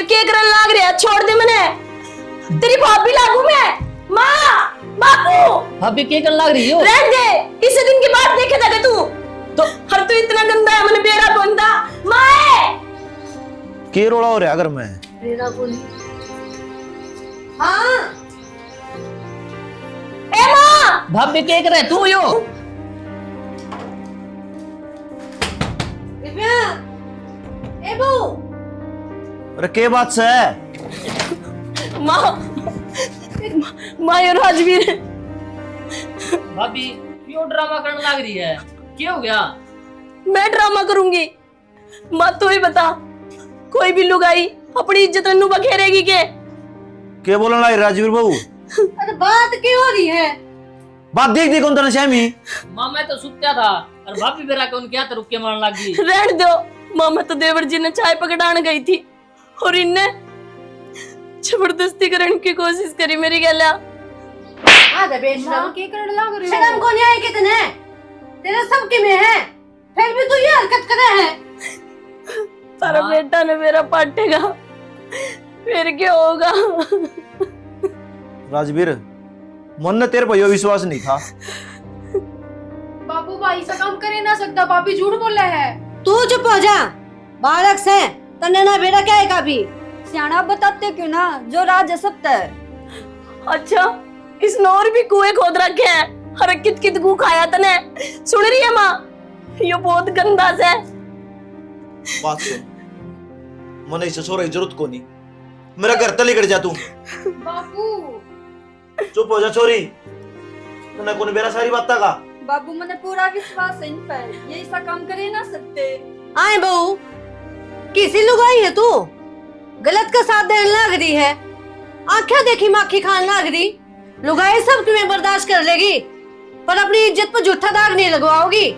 के करन लाग रहा, छोड़ दे मने। तेरी भाभी लागू मैं। माँ, बापू, भाभी के कर लग रही हो? रहने दे, इस दिन की बात देखे था तू तो हर तू इतना गंदा है, मैंने बेरा बोंदा। माँ के रोड़ा हो रहा घर में? बेरा बोली। हाँ ए माँ, भाभी के कर तू यो? ए बू, अरे के बात से है? माँ, माँ ये राजवीर। भाभी क्यों ड्रामा करने लग रही है? क्या हो गया? मैं ड्रामा करूंगी? माँ तू ही बता, कोई भी लुगाई अपनी इज्जत नन्नू बखेरेगी के बोलने लगे राजवीर बाबू? अरे बात क्यों हो रही है? बात देख देख कौन तरह श्यामी। माँ मैं तो सुत्या था और भाभी बेरा कौन क्या तो रुक के मारने लग गई। रहने दो माँ, मैं तो देवर जी ने चाय पकड़ाने गई थी और इनने जबरदस्ती करने की कोशिश करी मेरी गला। शर्म को नहीं आई कितने? तेरे सबके में है, फिर भी तू ये हरकत करे है। तारा बेटा ने मेरा पाटेगा, फिर क्या होगा? राजवीर, मन ने तेरे पर विश्वास नहीं था। बापू भाई से काम करे ना सकता, पापी झूठ बोला है। तू चुप हो जा, बालक से तन्ने ना बेटा क्या है काफी सियाना बताते क्यों ना, जो राज सत्य है। अच्छा, इसने और भी कुएं खोद रखे हैं, हर कित कित गु खाया तने। सुन रही है माँ, ये बहुत गंदा से। बात सुन, मन इसे छोरा की जरूरत को नहीं, मेरा घर तले कर जा तू। बापू चुप हो जा छोरी, तूने कौन मेरा सारी बात का? बाबू मैंने पूरा विश्वास है इन पर, ये ऐसा काम करे ना सकते। आए बहू, किसी लुगाई है तू, गलत का साथ देने लग रही है। आंखें देखी माखी खान लग रही, लुगाई सब तुम्हें बर्दाश्त कर लेगी, पर अपनी इज्जत पर झूठा दाग नहीं लगवाओगी।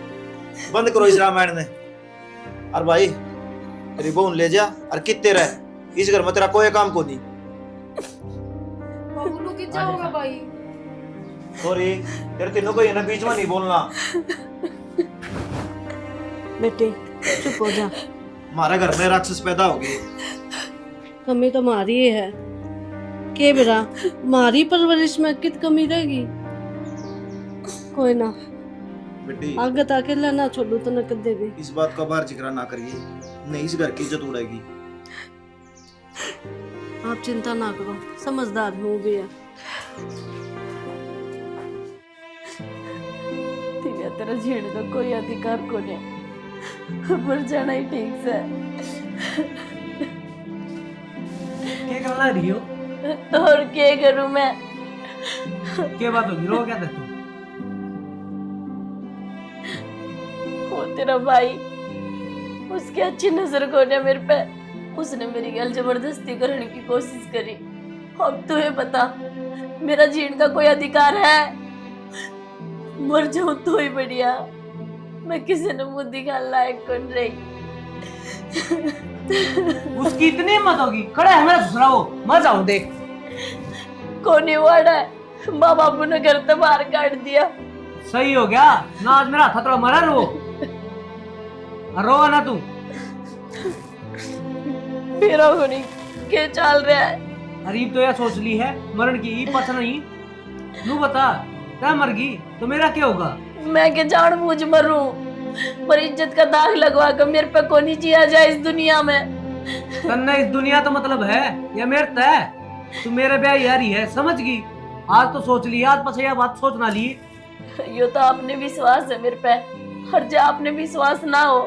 बंद करो इस रामायण ने। और भाई तेरी बहन ले जा और कितने रह, इस घर में तेरा कोई काम को नहीं। बाबू लोग क्या होगा भाई? सॉरी, तेरे तीनों को ये ना बीच में नहीं बोलना। बेटे चुप हो जा, हमारे घर में राक्षस पैदा हो गई। कमी तो मारी ही है के बेरा, मारी परवरिश में कित कमी रहेगी। कोई ना, बेटी आगे ताके ना छोड़ू तो न कर देगी। इस बात का बाहर जिक्र ना करिए, नहीं इस घर की इज्जत उड़ेगी। आप चिंता ना करो, समझदार हो गया। तेरा झेड़ का कोई अधिकार को नहीं, मर जाना ही ठीक से। क्या करना रही हो? और क्या करूं मैं? क्या बात होगी? रो क्या तू? वो तेरा भाई, उसकी अच्छी नजर को ने मेरे पे, उसने मेरी गल जबरदस्ती करने की कोशिश करी। अब तुम्हें पता, मेरा जीने का कोई अधिकार है? मर जाऊं तो ही बढ़िया, मैं किसी ने मुंह दिखाने लायक कौन रही। उसकी इतनी हिम्मत होगी, खड़ा है मेरा ससुरा वो, मर जाऊं देख। कोनी वाड़ा है, माँ बापू ने घर से बाहर काट दिया। सही हो गया ना, आज मेरा हाथ थोड़ा मरा रो। रो ना तू। मेरा होनी क्या चल रहा है? अरीब तो यह सोच ली है मरण की, ई पता नहीं। नू बता, क्या मर गई तो मेरा क्या होगा? मैं क्या जानबूझ मरूं, पर इज्जत का दाग लगवा कर मेरे पे कोनी जिया जाए इस दुनिया में। तन्ने इस दुनिया तो मतलब है या मेरे तय, तू मेरे ब्याह यारी है, समझ गई? आज तो सोच ली, आज पछे यह बात सोच ना ली। यो तो आपने विश्वास है मेरे पे, और जो आपने विश्वास ना हो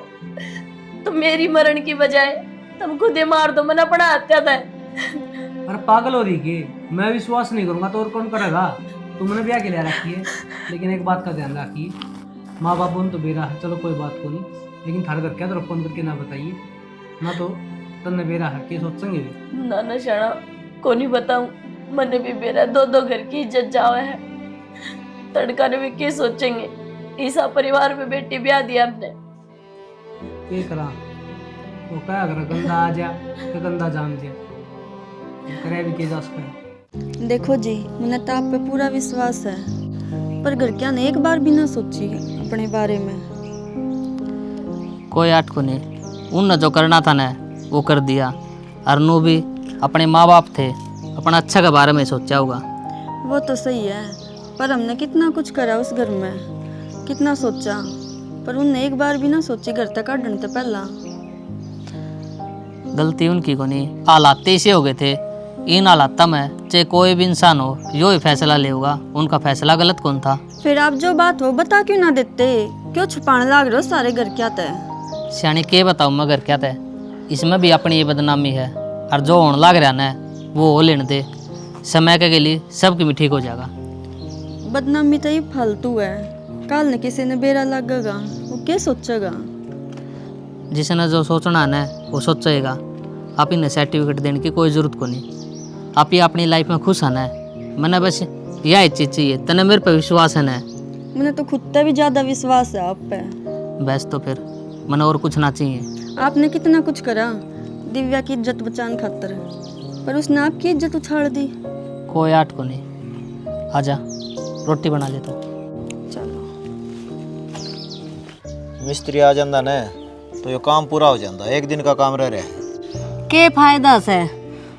तो मेरी मरण की बजाय तुम खुद ही मार दो, मैंने अपना हत्या था। अरे पागल हो रही के, मैं विश्वास नहीं करूंगा तो और कौन करेगा? तुमने ब्याह के लिए रखी है, लेकिन एक बात का ध्यान रखिए, माँ बाप तो बेरा है, चलो कोई बात को नहीं, लेकिन थार घर क्या तो फोन करके ना बताइए ना, तो तन्ने बेरा है के सोचेंगे भी ना ना शाना को नहीं बताऊं, मैंने भी बेरा दो दो घर की इज्जत जावा है। तड़का ने भी क्या सोचेंगे, ईसा परिवार में बेटी ब्याह दिया हमने। ये करा वो क्या करा, गंदा आ जा कि गंदा जान जा, करे भी के जा सकता। देखो जी, मैंने तो आप पे पूरा विश्वास है, पर घर क्या ने एक बार भी ना सोची अपने बारे में। कोई आठ को नहीं, उन जो करना था ना वो कर दिया, और नू भी अपने माँ बाप थे, अपना अच्छा के बारे में सोचा होगा। वो तो सही है, पर हमने कितना कुछ करा उस घर में, कितना सोचा, पर उनने एक बार भी ना सोची घर तक काटने से पहला। गलती उनकी को नहीं, हालात ऐसे हो गए थे। इन हालात में चाहे कोई भी इंसान हो यो ही फैसला ले होगा, उनका फैसला गलत कौन था। फिर आप जो बात हो बता क्यों ना देते, क्यों छुपाने लाग रहे हो सारे घर क्या तय। सियानी के बताऊँ मगर क्या था, इसमें भी अपनी ये बदनामी है। और जो होने लग रहा ना वो हो लेने दे, समय के लिए सब भी ठीक हो जाएगा। बदनामी तो ये फालतू है, कल ने किसी ने बेरा लगेगा वो क्या सोचेगा। जिसने जो सोचना है ना वो सोचेगा। आप इन्हें सर्टिफिकेट देने की कोई ज़रूरत को नहीं। आप ये अपनी लाइफ में खुश आना है, मैंने बस यह चीज़ चाहिए। तने मेरे पे विश्वास है ना? मैंने तो खुद पे भी ज़्यादा विश्वास है आप पे। बस तो फिर मैंने और कुछ ना चाहिए। आपने कितना कुछ करा दिव्या की इज्जत बचाने खातर, पर उसने आपकी इज्जत उछाड़ दी। कोई आट को नहीं, आजा रोटी बना ले तो। चलो मिस्त्री आ जाता ना तो ये काम पूरा हो जाता, एक दिन का काम रह रहा है। के फायदा से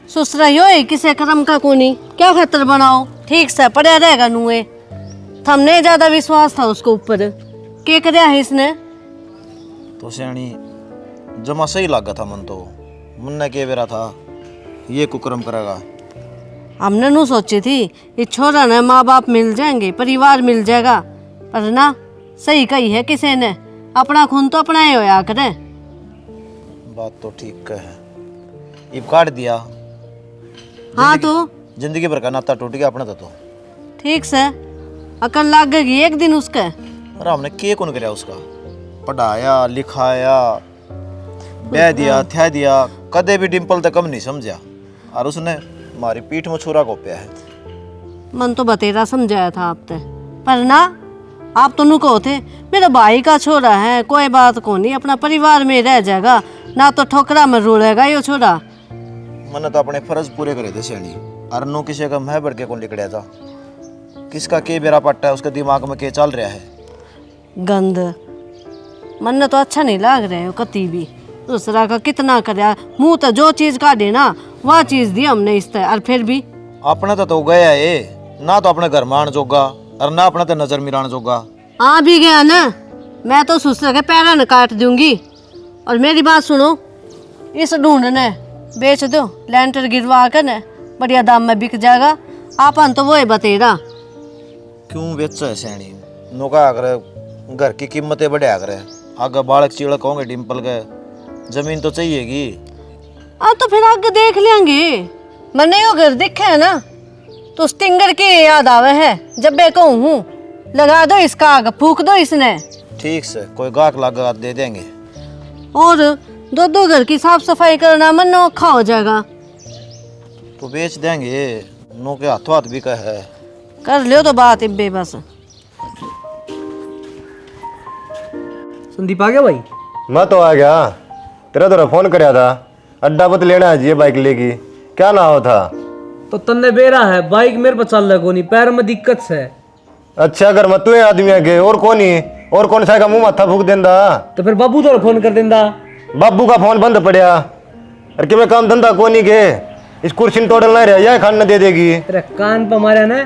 ससुरा यो है किसे कर्म का कोनी, क्या खतर बनाओ, ठीक से पड़ा रहेगा नुए। हमने ज्यादा विश्वास था उसको ऊपर, के करया है इसने। तो सियाणी जमा सही लगा था मन, तो मन ने के बेरा था ये कुकर्म करेगा। हमने नू सोची थी ये छोरा ने माँ बाप मिल जाएंगे, परिवार मिल जाएगा, पर ना सही कही है किसी ने, अपना खून तो अपना ही होया करे। बात तो ठीक है, इब काट दिया। हाँ तो जिंदगी भर का नाता टूट गया अपना तो। ठीक से अकल लाग गई एक दिन उसके। अरे हमने के कौन कराया उसका, पढ़ाया लिखाया बह दिया थे दिया, कदे भी डिम्पल तक कम नहीं समझा, और उसने हमारी पीठ में छुरा गोपया है। मन तो बतेरा समझाया था आपने, पर ना आप तो नुको थे मेरा भाई का छोरा है, कोई बात को नहीं, अपना परिवार में रह जाएगा, ना तो ठोकरा में रुलेगा यो छोरा। मैंने तो अपने फर्ज पूरे करे थे सियाणी, और नो किसी का मैं बढ़ के कौन लिखड़ा था। किसका के बेरा पट्टा है, उसके दिमाग में के चल रहा है। गंद मन तो अच्छा नहीं लग रहा है कति भी, दूसरा का कितना करया, मुंह तो जो चीज का देना वह चीज दी हमने इस तरह, और फिर भी अपना तो गया है ना, तो अपने घर में आने जोगा और ना अपना तो नजर मिलाने जोगा। आ भी गया ना, मैं तो ससुर के पैरा न काट दूंगी। और मेरी बात सुनो, इस ढूंढ ने बेच दो, लेंटर गिरवा कर न बढ़िया दाम में बिक जाएगा, आपन तो वो ही बतेरा। क्यों बेचा है सियाणी, नौका करे घर की कीमतें बढ़िया करे, आगे बालक चिड़क होंगे डिम्पल के, जमीन तो चाहिएगी। तो फिर आगे देख लेंगे, मैंने यो घर दिखे है ना तो स्टिंगर की याद आवे है, जब मैं कहूँ हूँ लगा दो इसका आग, फूक दो इसने। ठीक से कोई गाहक लगा दे देंगे। और दो घर की साफ सफाई करना मन औखा हो जाएगा। तो बेच देंगे, नो के हाथों हाथ भी का है। कर लियो तो बात इब्बे बस। संदीप आ गया भाई? मैं तो आ गया, तेरा तो फोन कराया था, अड्डा पर लेना है जी बाइक लेगी, क्या ना हो था। तो तन्ने बेरा है, बाइक मेरे पर चल लगो नहीं, पैर में दिक्कत से। अच्छा अगर मैं तू आदमी आगे और कौन ही, और कौन सा का मुंह माथा फूक देंदा। तो फिर बाबू तो फोन कर देंदा। बाबू का फोन बंद पड़िया, अरे कि मैं काम धंधा को नहीं के, इस कुर्सी टोटल नहीं रहा, यह खाना दे देगी। तेरे कान पर मारे ना,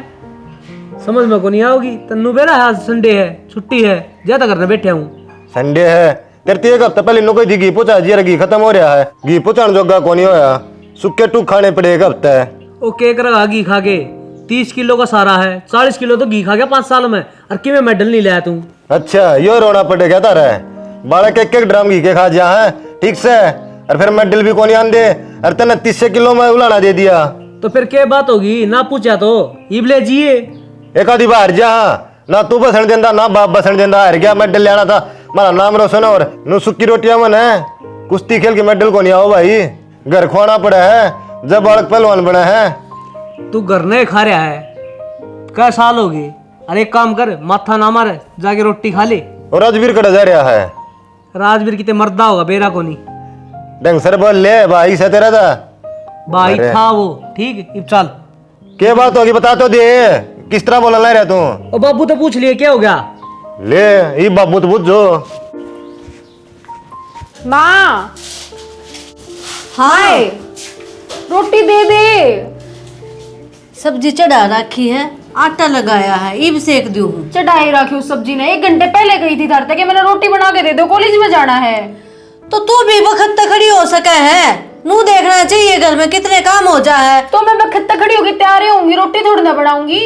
समझ में को नहीं आओगी। तन्नू बेरा है, आज संडे है, छुट्टी है, ज्यादा करने बैठे हूँ। संडे है, तेरे एक हफ्ता पहले नौकरी दी घी पहुंचा जी, घी खत्म हो रहा है, घी पहुंचाने जोगा को नहीं होया, सुखे टूक खाने पड़े एक हफ्ता है। ओ केक रहा घी खा के, 30 किलो का सारा है, 40 किलो तो घी खा गया 5 साल में, और कि मैं मेडल नहीं लाया तू। अच्छा यो रोना पड़ेगा तारा है, बालक एक एक ड्राम घी के खा जा है, ठीक से, और फिर मेडल भी कोनी आंदे, और तेने 30 किलो में उलाना दे दिया। तो फिर क्या बात होगी, ना पूछा तो इबले जिए। एक आधी बार जा, ना तू बसन देंदा ना बाप बसन देंदा, हार गया मेडल लेना था, मारा नाम रोशन और नु सुक्की रोटियां मन है, कुश्ती खेल के मेडल को नहीं आओ भाई, घर खुआना पड़ा है, जब बालक पहलवान बना है। तू घर नहीं खा रहा है, क्या साल हो गए। अरे एक काम कर, माथा ना मार, जाके रोटी खा ले। और राजवीर कड़ा जा रहा है, राजवीर कितने मर्दा होगा, बेरा को नहीं। ढंग सर बोल ले भाई से तेरा था भाई अरे। था वो, ठीक इब चल। क्या बात होगी बता तो दे, किस तरह बोलना नहीं रहा तू। और बाबू तो पूछ लिए क्या हो गया। ले ये बाबू तो बुझो। माँ हाय रोटी दे दे। सब्जी चढ़ा रखी है, आटा लगाया है, ईब सेक दूं हूँ। चढ़ाई रखी उस सब्जी ने, 1 घंटे पहले गई थी धरते कि मैंने रोटी बना के दे दो, कॉलेज में जाना है। तो तू भी वक्त तक खड़ी हो सके है, नू देखना चाहिए घर में कितने काम हो जा है। तो मैं वक्त तक खड़ी होगी तैयार होंगी, रोटी थोड़ी ना बनाऊंगी।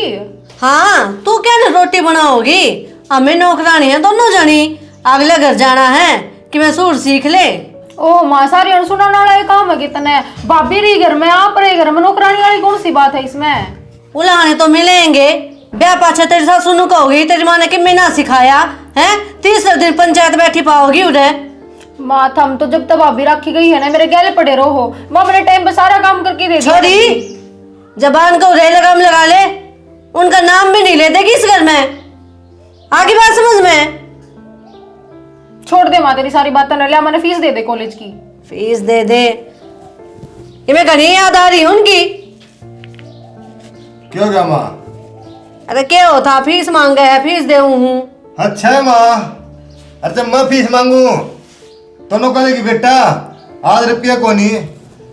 हाँ तू क्या ना रोटी बनाओगी, हमें नौकरानी है दोनों जनी, अगले घर जाना है कि मैं सूर सीख ले। ओ माँ सारी सुनाने वाला ये काम है कितने, भाभी रही घर में, आप रही घर में, नौकरानी वाली कौन सी बात है इसमें। उलाने तो मिलेंगे, ब्याह पाछा तेरी सासू नु कहोगी तेरी माँ ने कि मैं ना सिखाया है, तीसरे दिन पंचायत बैठी पाओगी उधर। माँ थम तो जब तक भाभी रखी गई है ना मेरे गले पड़े रहो, माँ मेरे टाइम पे सारा काम करके दे दिया। छोरी जबान को रे लगाम लगा ले, उनका नाम भी नहीं लेते इस घर में, आगे बात समझ में। छोड़ दे माँ तेरी सारी बातें न लिया, मैंने फीस दे दे कॉलेज की। फीस दे दे, ये मैं घनी याद आ रही हूँ उनकी। क्यों गया माँ? अरे क्या होता, फीस मांग गए है, फीस दे हूँ। अच्छा है माँ, अच्छा मैं फीस मांगू तो नो कहेगी बेटा आज रुपया को नहीं,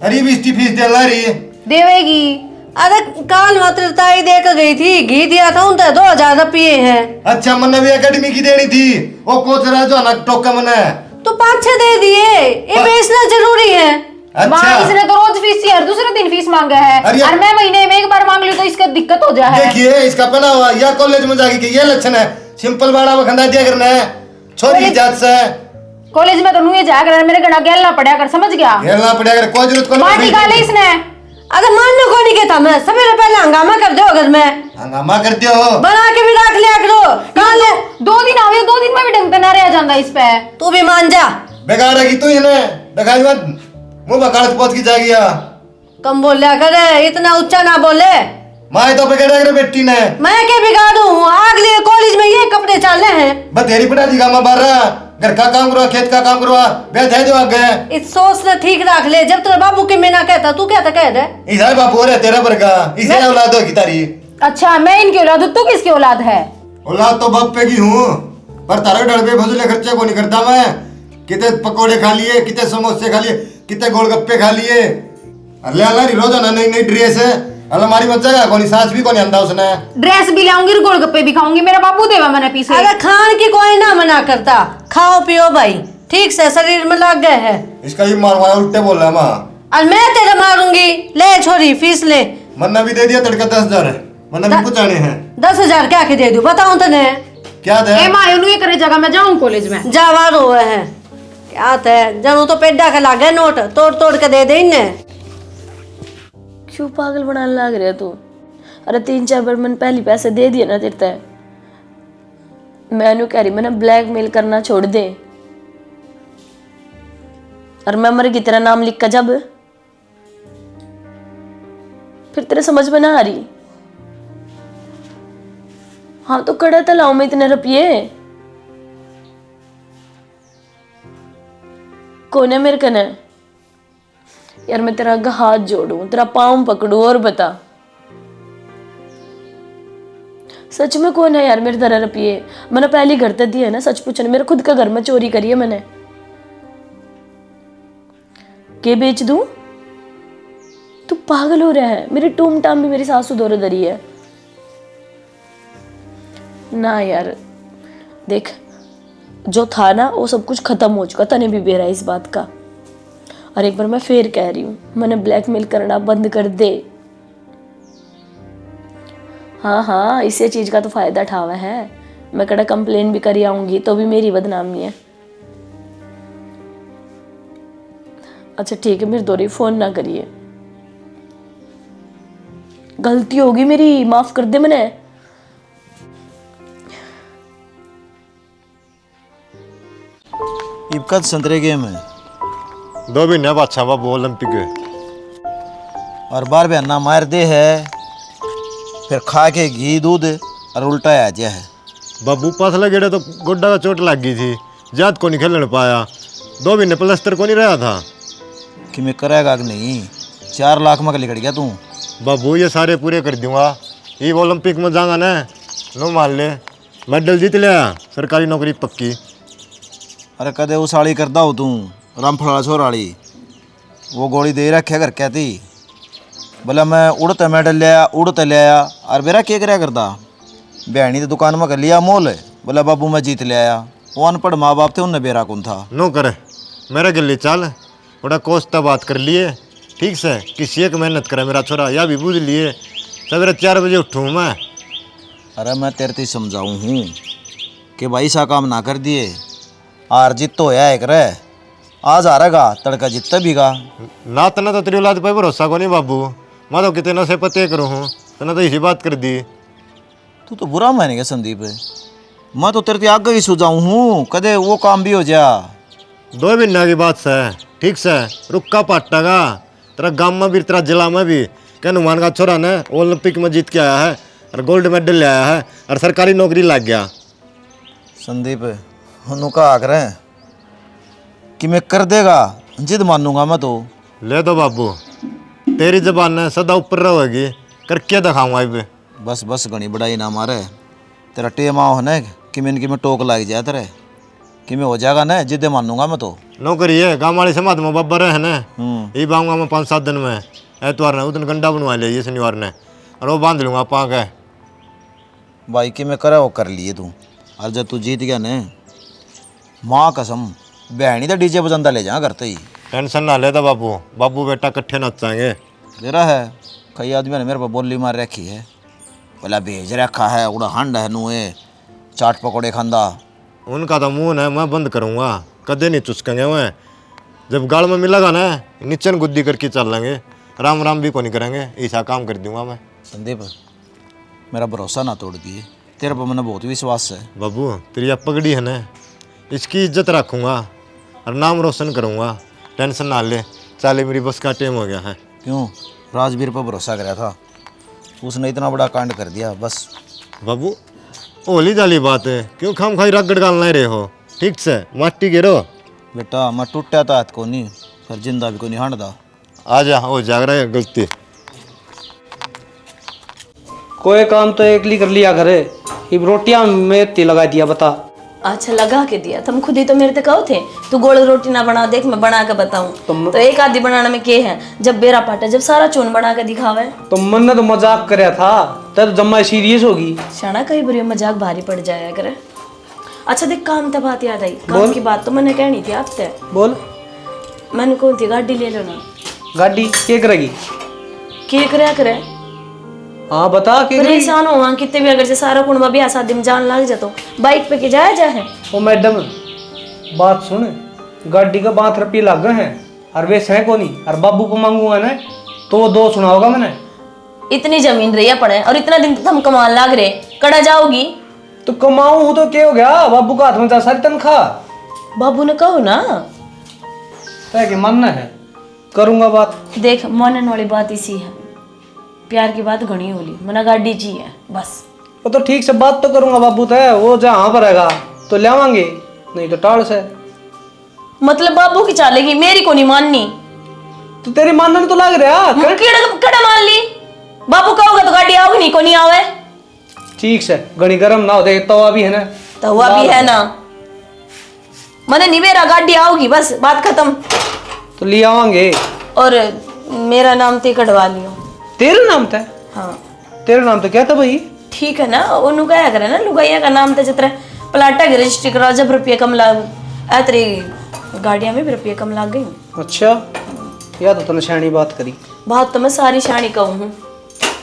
अरे भी इसकी फीस दे ला रही देवेगी। अरे काल मात्र ताई दे कर गई थी, घी दिया था उन 2000 रुपये है। अच्छा मैंने भी एकेडमी की देनी थी, वो कोच रहा जो ना टोका मैंने तो 5-6 दे दिए, ये बेचना जरूरी है। माँ अच्छा इसने तो रोज फीस हर दूसरे दिन फीस मांगा है, अरे और मैं महीने में 1 बार मांग ली तो इसका दिक्कत हो जाए। देखिए इसका पहना हुआ या कॉलेज में जाके कि ये लक्षण है, सिंपल बाड़ा में खंडा दिया करना है छोरी की जात से। कॉलेज में तो नुए जा कर मेरे गना गैलना पड़ा कर, समझ गया। घेरना पड़ेगा, कोई जरूरत को माटी गाले इसने। अरे मानने को नहीं कहता, मैं सवेरे पहले हंगामा कर दो घर में, हंगामा करते हो। बना के भी रख लिया करो। कहाँ ले 2 दिन आवे, 2 दिन में भी ढंग से ना रह जाता इस पे। तू भी मान जा, बेकार है कि तू इन्हें दिखाई मत, मुंह में कागज पहुंच की जाएगी। कम बोलिया करे, इतना ऊंचा ना बोले। माए तो बिगाड़ा करे बेटी ने, मैं क्या बिगाड़ू हूँ, अगले कॉलेज में ये कपड़े चाले हैं। बतेरी पड़ा दी गामा बार रहा, घर का काम करो, खेत का काम करो, बैठ है जो आ गए। इस सोच ने ठीक रख ले, जब तेरे बाबू के मैं ना कहता, तू क्या था कह दे। इधर बापू रे तेरा पर का, इसे औलाद होगी तारी। अच्छा मैं इनकी औलाद हूँ, तू किसकी औलाद है? औलाद तो बाप पे की हूँ, पर तारे डर पे फजूल खर्चे को नहीं करता मैं। कितने पकोड़े खा लिए, कितने समोसे खा लिए, कितने गोलगप्पे खा लिए, अल्लाह अल्लाह रोजाना नई नई ड्रेस है, अलमारी में जगह कोनी, सास भी कोनी अंदा उसने। ड्रेस भी लाऊंगी, गोलगप्पे भी खाऊंगी, मेरा बाबू देवा मैंने पीछे। अरे खान की कोई ना मना करता, खाओ पियो भाई, ठीक से शरीर में लग गए है। इसका ही मारवाया, उल्टे बोल रहा है माँ। और मैं तेरे मारूंगी, ले छोरी फीस ले। मन्ना भी दे दिया तड़का 10,000, मन्ना भी पुचाने हैं। 10,000 क्या के दे दूं बताऊं तने। क्या दे? ए माँ ये करे जगह मैं जाऊं कॉलेज में। जावार हुए हैं क्या थे, जनू तो पेड्डा के लागे नोट तोड़ तोड़ के दे दे इन्हें। क्यों पागल बनाने लग रहा तू? अरे 3-4 बार मैंने पहले पैसे दे दिए ना तेरे, मैं कह रही मैंने ब्लैकमेल करना छोड़ दे, और मैं मर की तेरा नाम लिख कर जब फिर तेरे समझ में ना आ रही। हाँ तो कड़ा तो लाऊं मैं इतने रुपये, कौन है मेरे कने? यार मैं तेरा हाथ जोड़ूं, तेरा पाँव पकड़ूं और बता सच में कौन है यार मेरे तरह रुपये? मैंने पहली घर तक दिया है ना, सच पूछने मेरे खुद का घर में चोरी करी है मैंने, के बेच दूं? तू पागल हो रहा है, मेरी टूम टाम भी मेरी सासू दौरे दरी है ना यार। देख जो था ना वो सब कुछ खत्म हो चुका, तने भी बेरा इस बात का। और एक बार मैं फिर कह रही हूँ, मैंने ब्लैकमेल करना बंद कर दे। हाँ हाँ इसी चीज का तो फायदा उठावा है, मैं कड़ा कंप्लेन भी करी आऊंगी तो भी मेरी बदनामी है। अच्छा ठीक है मेरे दोरी फोन ना करिए, गलती होगी मेरी, माफ कर दे मैंने। इबकत संतरे गेम है 2 महीने बाद अच्छा बाबू ओलंपिक है, और बार बहना मार दे है, फिर खा के घी दूध और उल्टा आ जाए है। बाबू पसला गेड़े तो गोड्डा का चोट लग गई थी, जात को नहीं खेलने पाया, 2 महीने प्लास्टर को नहीं रहा था। कि मैं करेगा कि नहीं, 4 लाख में लिखट गया तू। बाबू ये सारे पूरे कर दूंगा, ये ओलंपिक में जाऊंगा ना, नो मान ले मेडल जीत लिया, सरकारी नौकरी पक्की। अरे कदे उसाड़ी करदा हो तू, रामफड़ा छोराड़ी, वो गोली दे रखे घर कहती बोला मैं उड़ते ले आया और मेरा क्या कराया करता बहनी तो दुकान में कर लिया मोल है। बोला बाबू मैं जीत ले आया। वो अनपढ़ माँ बाप थे उनने बेरा कौन था। नो करे मेरे गिल्ली चाल बड़ा कोस्ता बात कर लिए ठीक से किसी एक मेहनत करे मेरा छोरा या भी बूझ लिए सवेरे 4 बजे उठूँ मैं। अरे मैं तेरे से समझाऊँ हूँ कि भाई सा काम ना कर दिए हार जीत तो होया एक रे आज हारेगा तड़का जीतता भी गा ना तना तो तेरी औलाद पे भरोसा को नहीं बाबू मैं तो कितने से पते करूँ हूँ तना तो इसी बात कर दी। तू तो बुरा मानेगा संदीप मैं तो तेरे से आगे ही सुझाऊँ हूँ कदे वो काम भी हो जा। 2 महीना की बात से ठीक से रुक्का पाटागा तेरा गाँव में भी तेरा जिला में भी क्या हनुमान का छोरा ने ओलंपिक में जीत के आया है और गोल्ड मेडल ले आया है और सरकारी नौकरी लग गया। संदीप उन्होंने आख रहे हैं कि मैं कर देगा जिद मानूंगा मैं तो। ले दो बाबू तेरी जबान ने सदा ऊपर रहेगी करके दिखाऊंगा अब। बस बस घनी बड़ाई ना मारे तेरा टेम आओ है ना कि मैं टोक लाग जाए तेरे कि मैं हो जाएगा ना जिद मानूंगा मैं तो। नौकरी है गाँव वाली समाज में बब्बर है ना ये बांगूंगा मैं 5-7 दिन में एतवार ने उस दिन गंडा बनवा लिया शनिवार ने और वो बांध लूँगा पा के। भाई कि मैं करे वो कर लिए तू और जब तू जीत गया ने माँ कसम बहनी तो डीजे बजांदा ले जा करते ही। टेंशन ना लेता बाबू बाबू बेटा इकट्ठे नचाएंगे। तेरा है कई आदमी ने मेरे पर बोली मार रखी है बोला भेज रखा है उड़ा हंड है नुए चाट पकौड़े खांदा। उनका तो मुँह है मैं बंद करूँगा कदे नहीं चुसकेंगे मैं जब गाड़ में मिलेगा ना नीचे गुद्दी करके चल लेंगे राम राम भी को नहीं करेंगे ऐसा काम कर दूंगा मैं। संदीप मेरा भरोसा ना तोड़ दिए तेरे पर मैंने बहुत विश्वास है। बाबू तेरी पगड़ी है ना इसकी इज्जत रखूँगा और नाम रोशन करूँगा टेंशन ना ले चाले मेरी बस का टाइम हो गया है। क्यों राजवीर पर भरोसा करा था उसने इतना बड़ा कांड कर दिया बस। बाबू होली जाली बात है क्यों खाम खाई रगड़ गाल नहीं रहे हो ठीक से माटी गिरो। बेटा मैं टूटा था हाथ को नहीं फिर जिंदा भी को नहीं हांडदा। आ जा हो जाग रहा है गलती कोई काम तो एक ली कर लिया करे इब रोटियां में ती लगा दिया बता। अच्छा लगा के दिया तुम खुद ही तो मेरे से कहो थे तू गोल रोटी ना बना देख मैं बना के बताऊं तो एक आधी बनाने में के है जब बेरा पाटा जब सारा चून बना के दिखावे। तो मन ने तो मजाक करया था तब जम्मा सीरियस होगी शाना कई बुरी मजाक भारी पड़ जाया करे। अच्छा देख काम तब बात याद आई काम की बात तो मैंने कहनी थी आपसे। बोल मैंने कौन थी गाड़ी ले लो ना। गाड़ी के करेगी के करे करे हाँ बता के करेगी? परेशान हो वहाँ कितने भी अगर से सारा कुंडा भी शादी में जान लग जातो बाइक पे के जाया जाए। ओ मैडम बात सुन गाड़ी का 5 रुपये लग गए हैं और वे सह को नहीं और बाबू को मांगूंगा ना तो वो 2 सुनाओगा मैंने। इतनी जमीन रही पड़े और इतना दिन हम कमाल लाग रहे कड़ा जाओगी तो कमाऊं हूं तो क्या हो गया बाबू का हाथ में जा सारी तनख्वाह। बाबू ने कहो ना तय के मानना है करूंगा बात। देख मानने वाली बात इसी है प्यार की बात घनी होली मना गाड़ी जी है बस। वो तो ठीक से बात तो करूंगा बाबू तय वो जहाँ पर रहेगा तो ले आवांगे नहीं तो टाल से। मतलब बाबू की चालेगी मेरी को नहीं माननी तो तेरी मानने तो लग रहा कड़ा मान ली बाबू कहोगे तो गाड़ी आओगी नहीं को नहीं आवे। ठीक से घनी गरम ना हो दे तवा भी है ना तवा भी है ना मैंने निवेरा गाड़ी आओगी बस बात खत्म। तो ले आवांगे और मेरा नाम ते कटवा लियो। तेरे नाम था? हाँ तेरा नाम तो क्या था भाई? ठीक है ना उन्होंने कहा करे ना लुगाइया का नाम था जितना प्लाटा की रजिस्ट्री करा जब रुपये कम लाग तेरी गाड़ियाँ में भी रुपये कम लाग गई। अच्छा या तो तूने शानी बात करी बात तो मैं सारी शानी कहूँ हूँ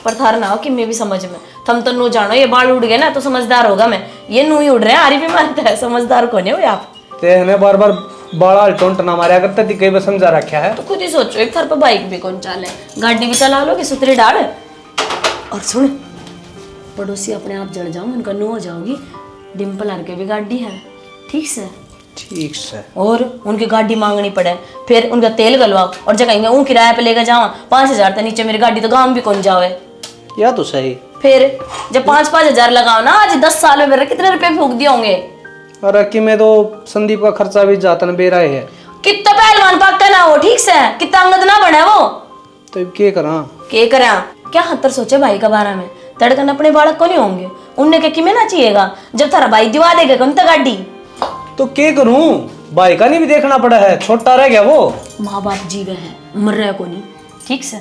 पर थार ना हो कि मैं भी समझ में थम तो नू जानो ये बाल उड़ गए ना तो समझदार होगा मैं ये नू ही उड़ रहे हैं आरी भी मानता है समझदार कौन है आप। तेने बार बार बाड़ा टोंट ना मारा करता थी कई बार समझा रखा है तो खुद ही सोचो एक थार पर बाइक भी कौन चाले गाड़ी भी चला लो कि सुतरी डाल। और सुन पड़ोसी अपने आप जड़ जाऊंगी उनका नो हो जाओगी डिम्पल हर के भी गाड़ी है ठीक से। ठीक से और उनकी गाड़ी मांगनी पड़े फिर उनका तेल गलवाओ और जब कहेंगे ऊँ किराए पे लेकर जाओ 5000 तक नीचे मेरी गाड़ी तो गाँव भी कौन जाओ। या तो सही फिर जब 5-5 हजार लगाओ ना आज 10 साल में मेरे कितने रुपए फूक दिए होंगे। और अक्की में तो संदीप का खर्चा भी जाता न बेरा है कितना पहलवान पक्का ना हो ठीक से कितना अंगद ना बने वो तो अब क्या करा के करा क्या हत्तर सोचे भाई का बारे में तड़कन अपने बालक को नहीं होंगे उनने के किमें ना चाहिएगा जब थारा भाई दिवा देगा कौन ता गाड़ी तो क्या करूं भाई का नहीं भी देखना पड़ा है छोटा रह गया वो। माँ बाप जीवे हैं मर रहे को नहीं ठीक से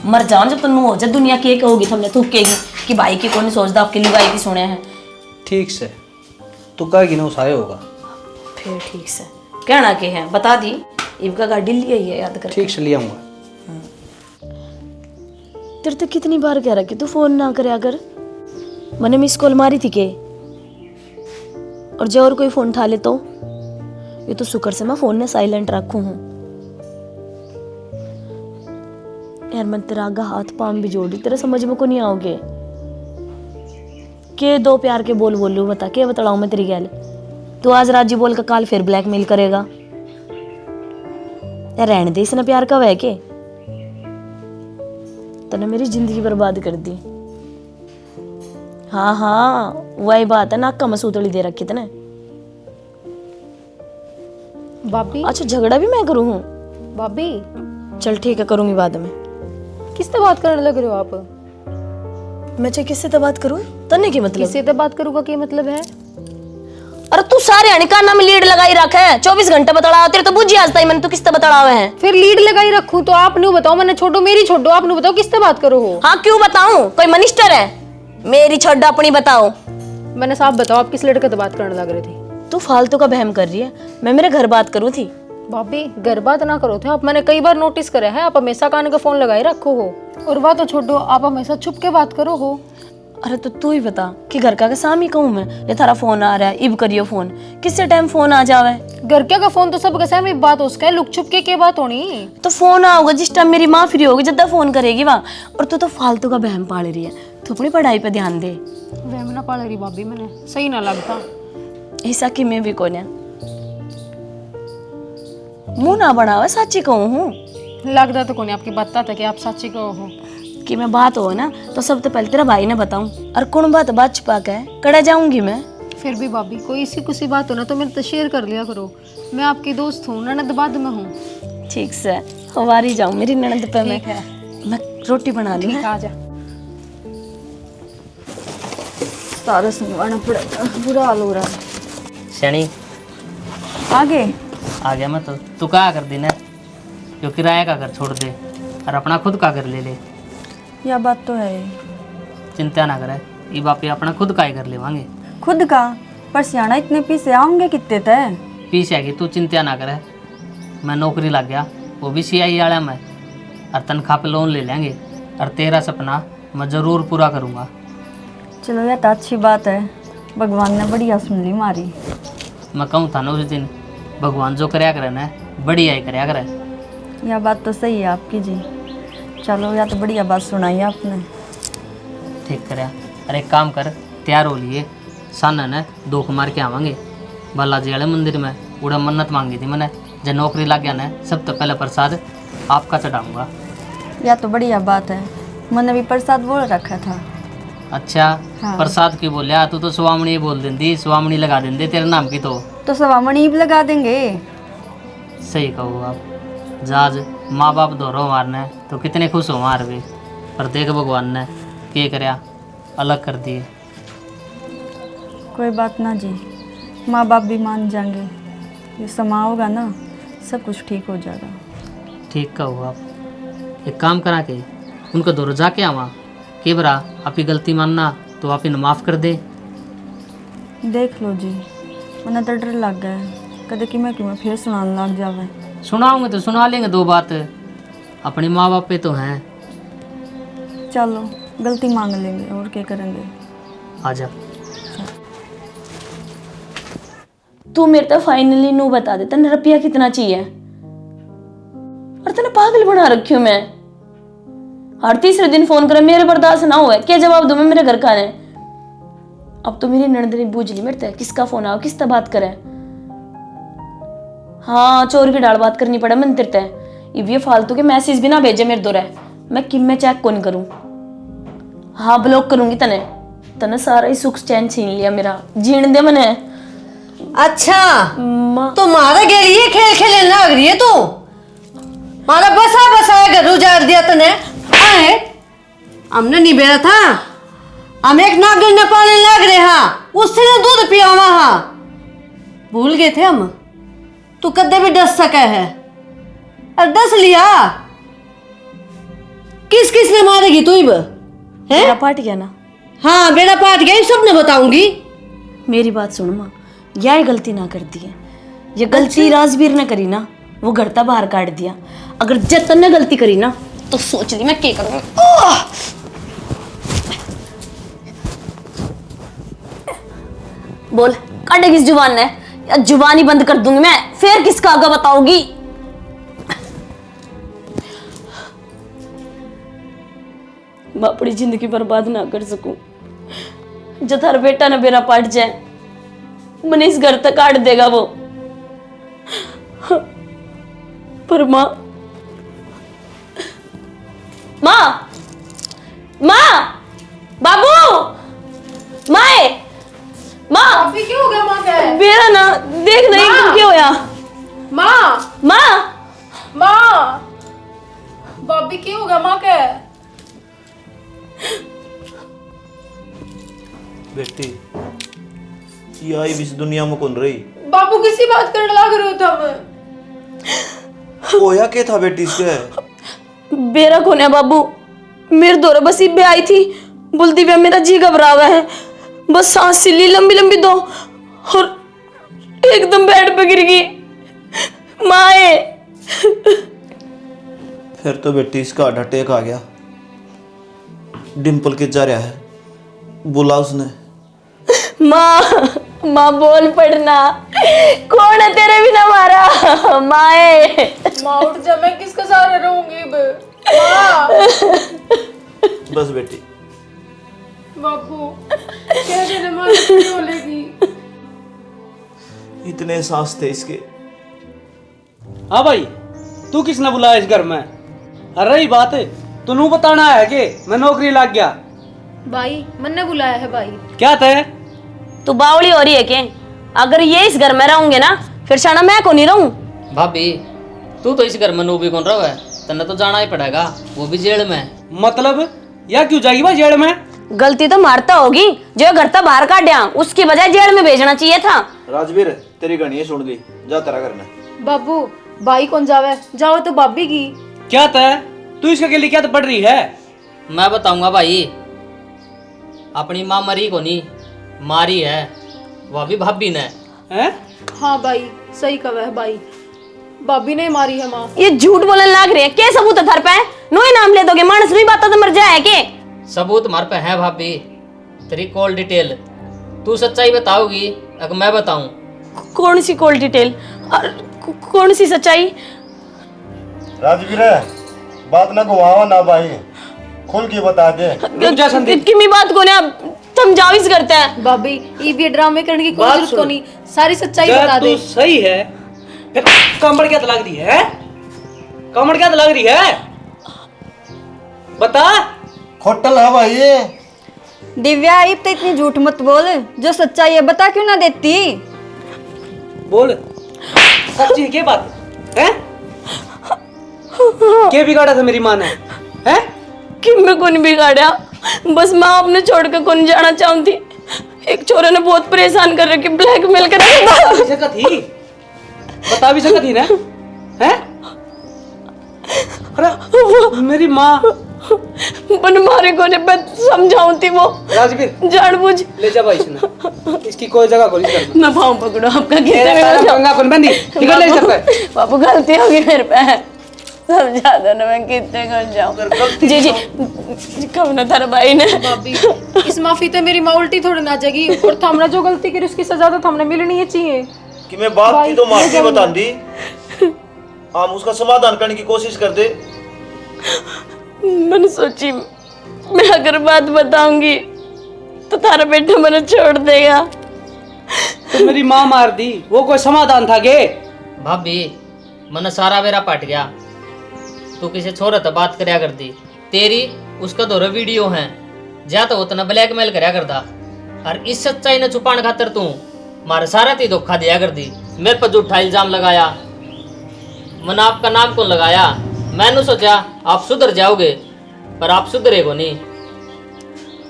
मर जाओ जब तुम हो जाए दुनिया के कहोगी तुमने थूकेगी कि भाई की कौन सोचता आपके लुगाई की सुने हैं। ठीक से तू कहेगी ना उसाए होगा। फिर ठीक से कहना के है बता दी इनका गाड़ी लिया ही है याद कर। ठीक से ले आऊंगा। तेरे तो कितनी बार कह रहा कि तू फोन ना करे अगर मैंने मिस कॉल मारी थी के और जो और कोई फोन उठा ले तो ये तो शुक्र से मैं फोन ने साइलेंट रखू हूँ। यार मैं तेरा आगा हाथ पाम भी जोड़ी तेरे समझ में को नहीं आओगे के दो प्यार के बोल बोलू बता के बताऊं मैं तेरी गैल। तू आज राजी बोल का काल फिर ब्लैकमेल करेगा यार रहने दे इसने प्यार का वह के तने मेरी जिंदगी बर्बाद कर दी। हाँ हाँ वही बात है नाक का मसूतड़ी दे रखी तने। भाभी अच्छा झगड़ा भी मैं करूँ हूँ भाभी चल ठीक है करूंगी बाद में। किससे बात करने लग रहे हो आप? मैं चाहे किससे तो बात करूँ तने की मतलब किससे तो बात करूँगा क्या मतलब है? अरे तू सारे आने काना में लीड लगाई रख है 24 घंटे बतड़ा तेरे तो बुझी आज तक मैंने तू किससे बतड़ावे है। फिर लीड लगाई रखूं तो आप नहीं बताओ मैंने छोड़ो मेरी छोड़ो आप नहीं बताओ किससे बात करो हो? हाँ क्यों बताऊं कोई मिनिस्टर है मेरी छोड़ अपनी बताओ। मैंने साफ बताओ आप किस लड़के से बात करने लग रहे थे? तू फालतू का बहम कर रही है मैं मेरे घर बात करूँ थी। भाभी घर बात ना करो थे आप मैंने कई बार नोटिस करे है आप हमेशा कान का फोन लगाए रखो हो और बात तो छोड़ो आप हमेशा छुप के बात करो हो। अरे तो तू ही बता कि घर का सामी कहूँ मैं ये थारा फोन आ रहा है इब करियो फोन किससे टाइम फोन आ जावे। घर क्या का फोन तो सब कैसे में बात हो उसका लुक छुप के क्या बात होनी। तो फोन आओगे जिस टाइम मेरी माँ फ्री होगी जब फोन करेगी वहाँ और तू तो फालतू का बहम पाल रही है। तू अपनी पढ़ाई पे ध्यान दे। वह ना पाल रही भाभी मैंने सही ना लगता ऐसा कि मैं भी कौन है मुंह ना बढ़ावा सच्ची कहूँ हूँ लगता तो कौन आपकी बात था कि आप सच्ची कहो हो कि मैं बात हो ना तो सबसे पहले तेरा भाई ने बताऊं और कौन बात छुपा के कड़ा जाऊंगी मैं। फिर भी भाभी कोई इसी कुछ बात हो ना तो मेरे तो शेयर कर लिया करो मैं आपकी दोस्त हूँ ननद बाद में हूँ। ठीक से हवारी जाऊं मेरी ननद पे मैं रोटी बना लूं। आ जा सारा संगवाना पड़ेगा बुरा हाल हो रहा है। शनि आगे आ गया मैं तो तू क्या कर देना जो किराया का घर छोड़ दे और अपना खुद का घर ले ले। यह बात तो है चिंता ना करे ये बापी अपना खुद का ही कर लेवांगे। खुद का पर सियाना इतने पीछे आऊंगे कितने थे पीछे की तू चिंता ना करे मैं नौकरी लग गया वो भी CI वाला मैं और तनख्वाह पे लोन ले लेंगे और तेरा सपना मैं ज़रूर पूरा करूँगा। चलो यह तो अच्छी बात है भगवान ने बढ़िया सुन ली मारी। मैं कहूँ था ना उस दिन भगवान जो कराया करे ना बढ़िया ही कराया करे। यह बात तो सही है आपकी जी। चलो या तो बढ़िया बात सुनाई आपने। ठीक कराया। अरे एक काम कर तैयार हो लिए साना ने दोख मार के आवांगे बालाजी वाले मंदिर में उड़ा मन्नत मांगी थी मैंने जब नौकरी लग गया ना सब तो पहले प्रसाद आपका चढ़ाऊँगा। यह तो बढ़िया बात है मैंने भी प्रसाद बोल रखा था। अच्छा हाँ। प्रसाद की बोलिया तू तो स्वामणी बोल देंदी स्वामणी लगा देंदे तेरे नाम की तो सवामणी भी लगा देंगे। सही कहो आप जहाज माँ बाप दोनों मारने तो कितने खुश हो मार भी पर देख भगवान ने क्या कराया अलग कर दिए। कोई बात ना जी माँ बाप भी मान जाएंगे ये समा होगा ना सब कुछ ठीक हो जाएगा। ठीक कहो आप एक काम करा के उनको दौर जाके आवा के बरा आपकी गलती मानना तो आप इन्हें माफ़ कर दे। देख लो जी मैंने तो डर लग गया है कदे कि मैं फिर सुनाने लग जावे। सुनाऊंगे तो सुना लेंगे दो बात अपने माँ बाप पे तो हैं। चलो गलती मांग लेंगे और क्या करेंगे। आजा तू मेरे तो फाइनली नू बता दे तने रुपया कितना चाहिए और तने पागल बना रखी हूं मैं। हर तीसरे दिन फोन करे मेरे बर्दाश्त ना हुआ क्या जवाब दूं मैं मेरे घर का ने। अब तो मेरी ननद ने बूझ ली मेरे ते किसका फोन आओ किससे बात करे। हाँ चोर की डाल बात करनी पड़े मंदिर ते ये फालतू के मैसेज भी ना भेजे मेरे दो मैं किम में चेक कौन करूं। हाँ ब्लॉक करूंगी तने तने सारा ही सुख चैन छीन लिया मेरा जीण दे मने। अच्छा माँ तुम्हारे गेल ये खेल खेलने लग रही है तू मारा बसा घर उजाड़ दिया तने। आए हमने नहीं बेरा था हम एक नागिन ने पाने लग रहे हाँ उससे ने दूध पिया वहां भूल गए थे हम। तू कदे भी डस सके है और डस लिया किस किस ने मारेगी तू इब? है मेरा पाट गया ना। हाँ बेड़ा पाट गया, सब ने बताऊंगी। मेरी बात सुन माँ, यह गलती ना कर दी है। ये गलती राजवीर ने करी ना, वो घर ता बाहर काट दिया। अगर जतन ने गलती करी ना तो सोच ली मैं क्या करूंगी। बोल काटेगी इस जुबान ने, या जुबान ही बंद कर दूंगी मैं, फिर किसका आगे बताओगी। मैं अपनी जिंदगी बर्बाद ना कर सकूं। जो थारा बेटा ने मेरा पाट जाए, मैंने इस घर तक काट देगा वो। पर माँ, माँ, माँ, बाबू, माए, माँ, अभी क्यों हो गया माँ? क्या है मेरा ना देख नहीं माँ! क्या होया। माँ? माँ, माँ, भाभी क्यों हो गया माँ? क्या है? बेटी ये आई इस दुनिया में कौन रही? बाबू किसी बात करने लग रहे हो तुम? होया क्या था बेटी इसके? बेरा कौन है बाबू? मेरे दौरे बस इब्बे आई थी, बोलती भी मेरा जी घबरा हुआ है, बस सांस सिली लंबी लंबी दो और एकदम बेड पे गिर गई। माए, फिर तो बेटी इसका हार्ट अटैक आ गया। डिम्पल के जा रहा है, बोला उसने। माँ, माँ बोल पड़ना, कौन है तेरे बिना मारा? माए, माँ उठ जा, मैं किसके सहारे रहूंगी अब? माँ, बस बेटी, बाबू क्या देने माँ कितनी बोलेगी? इतने सांस थे इसके। हाँ भाई, तू किसने बुलाया इस घर में? अरे रही बात तू बताना है कि मैं नौकरी लग गया। भाई मन ने बुलाया है भाई। क्या थे? तू बावली हो रही है के? अगर ये इस घर में रहूंगे ना, फिर शाना मैं को नहीं रहूं। भाभी तू तो इस घर में नूबी कौन रहा है, तन्ने तो जाना ही पड़ेगा, वो भी जेल में। मतलब या क्यों जाएगी भाई जेल में? गलती तो मारता होगी, जो घर तक बाहर काटा उसकी बजाय जेल में भेजना चाहिए था। राजवीर तेरी गणिये सुन ली, जा तेरा करना। बाबू भाई कौन जावे? जाओ तो भाभी की। क्या तय तू इसके के लिए क्या तो पढ़ रही है? मैं बताऊंगा भाई, अपनी माँ मरी को नहीं मारी है, वह भी भाभी ने। हैं? हाँ भाई सही कहा है भाई, भाभी ने मारी है माँ। ये झूठ बोलने लग रही है, क्या सबूत है थार पे? नो ही नाम ले दोगे, मानस नहीं बात तो मर जाए के? सबूत मार पे है भाभी, तेरी कॉल डिटेल। तू सच्चाई बताओगी अगर मैं बताऊं? कौन सी कॉल डिटेल और कौन सी सच्चाई? राजवीर बात ना घुमावा ना भाई, खुल के बता दे। रुक जा संदीप। किमी बात को ना समझाविस करते हैं। भाभी ये भी ड्रामे करने की कोई बात जरूरत सुन। को नहीं, सारी सच्चाई जब बता दे। तू सही है फिर कमर क्या तो लग रही है? कमर क्या तो लग रही है? बता। खोटल है भाई ये। दिव्या अब तो इतनी झूठ मत बोल, जो सच्चाई है बता क्यों ना देती? बोल सच्ची है क्या बात है? क्या बिगाड़ा था मेरी माँ ने? हैं? कि मैं कौन बिगाड़ा, बस माँ अपने छोड़ के कौन जाना चाहती। एक छोरे ने बहुत परेशान कर रखी, ब्लैकमेल कर रखी। बता भी सकती ना? हैं? अरे मेरी माँ बन मारे को ने मैं समझाऊं थी वो राजवीर जानबूझ। ले जा भाई इसने, इसकी कोई जगह को नहीं करना। मैं पाँव पकड़ो आपका, तेरा सारा पंगा कौन बंदी? निकल ले इधर से। बाबू गलती होगी मेरे पे, समझा दो ना, मैं कितने कर जाऊं। जी जी कब ना थारा भाई ने। भाभी इस माफी तो मेरी माँ उल्टी थोड़ी ना जाएगी, और हमने जो गलती की उसकी सजा तो हमने मिलनी ही चाहिए। कि मैं बात की तो माफी बता दी, हम उसका समाधान करने की कोशिश कर दे। मैंने सोची मैं अगर बात बताऊंगी तो थारा बेटा मैंने छोड़ देगा। तो मेरी माँ मार दी, वो कोई समाधान था गे? भाभी मन सारा मेरा पट गया, तू किसी छोरे तो बात करया कर दी, तेरी उसका दो वीडियो हैं, जा तो उतना ब्लैकमेल करया करता, और इस सच्चाई ने छुपाने खातर तू मारे सारा ती धोखा दिया कर दी, मेरे पर झूठा इल्जाम लगाया। मैंने आपका नाम कौन लगाया? मैंने सोचा आप सुधर जाओगे, पर आप सुधरे को नहीं।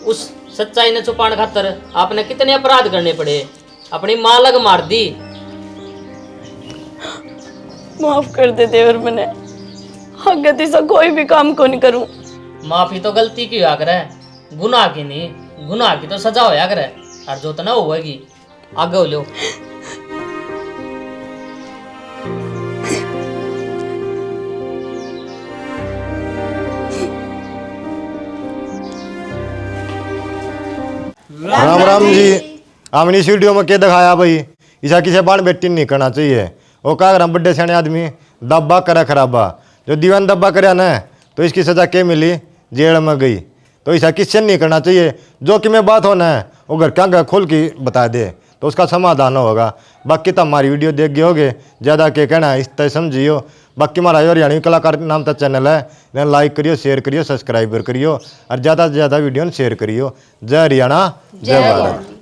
उस सच्चाई ने छुपाने खातर आपने कितने अपराध करने पड़े, अपनी माँ लग मार दी। माफ कर दे देवर, मैंने आगे से कोई भी काम को नहीं करूं। माफी तो गलती की हुआ करे, गुनाह की नहीं। गुनाह की तो सजा होया करे, और जो तो ना होगी आगे हो लो। राम राम जी। हमने इस वीडियो में क्या दिखाया भाई, ऐसा किसी बाण बेटी नहीं करना चाहिए। वो क्या करा बड्डे सियाने आदमी दब्बा करे खराबा, जो दीवान दब्बा करे ना तो इसकी सजा क्या मिली, जेल में गई। तो ऐसा किससे नहीं करना चाहिए। जो कि मैं बात होना है वो घर क्या खोल के बता दे तो उसका समाधान होगा। बाकी तो हमारी वीडियो देख गए होगे, ज़्यादा क्या कहना है इस तरह समझियो। बाकी हमारा हरियाणवी कलाकार नाम का चैनल है, इन्हें लाइक करियो, शेयर करियो, सब्सक्राइबर करियो और ज़्यादा से ज़्यादा वीडियो शेयर करियो। जय हरियाणा, जय भारत।